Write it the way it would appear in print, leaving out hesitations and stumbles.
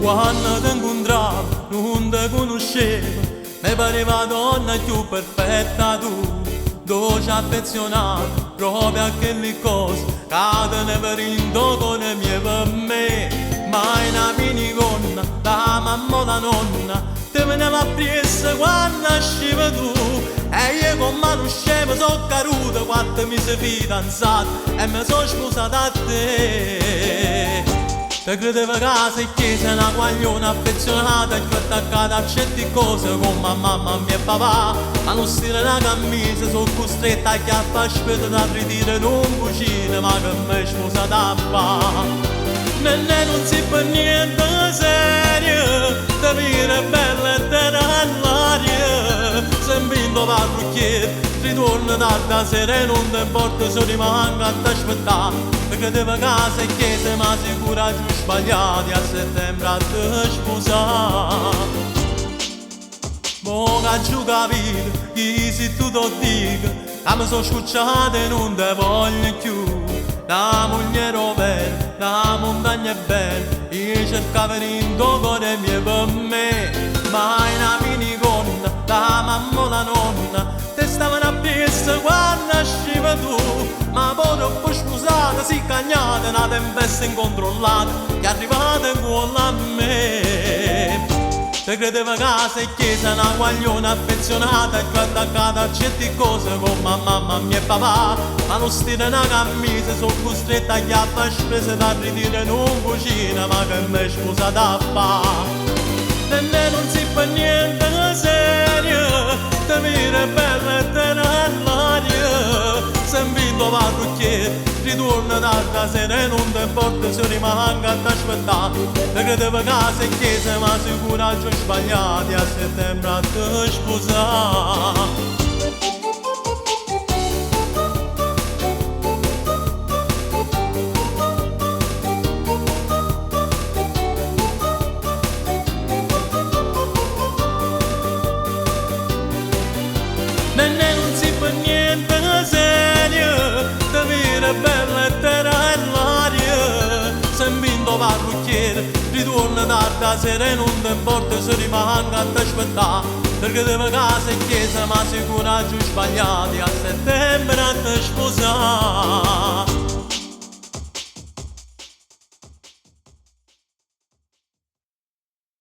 quando ti incontravo non ti conoscevo, mi pareva donna più perfetta tu, dolce affezionata, proprio a quelle cose che te ne verindo con le mie per me. Mai una minigonna, da mamma o da nonna, ti veniva appresso quando nascevi tu, e io con mano scema sono caduta quando mi sei fidanzato e mi sono sposata a te. Te credevo che sei chiesa una guagliona affezionata e più attaccata a certe cose come a mamma mia e papà, ma non stile una camisa sono costretta a chiappare spesa da ritire non cucina ma che mi sposata a fa. Nenne non si fa niente serio, te viene bella e te all'aria, sempre in parrucchiere, ritorno tarda sera e non ti importa se rimanga a t'aspettare, perché devo casa e chiesa ma sicura giù sbagliati a settembre a te sposare. Mo che giù capito, chi si tu lo dico, che mi sono scucciata e non te voglio più. La moglie vera, la montagna è bella, io cercavo in cuore mie per me, ma una minigonna, la mamma o la nonna, te stavano appresso quando nascevi tu, ma poi dopo sposata si cagnata, una tempesta incontrollata, che è arrivata con a me. Te credevo che sei chiesa una guagliona affezionata e più attaccata a certe cose come a mamma mia e papà, ma non stile una camisa sono costretta a chiappare spese da ritire non cucina ma che mi sposata a fa. Nenne non si fa niente serio, te viene bella e te nell'aria, sempre in tuo parrucchiere, ritorno tarda sera e non ti importa se rimanga ad aspettare, te credevo che sei chiesa ma sicura giù sbagliati a settembre a te sposare. Nenne non si fa niente serio, te viene bella e te nell'aria, sempre in tuo parrucchiere, ritorno tarda sera e non ti importa se rimanga ad aspettare, perché devo casa e chiesa ma sicura giù sbagliati a settembre a te sposare.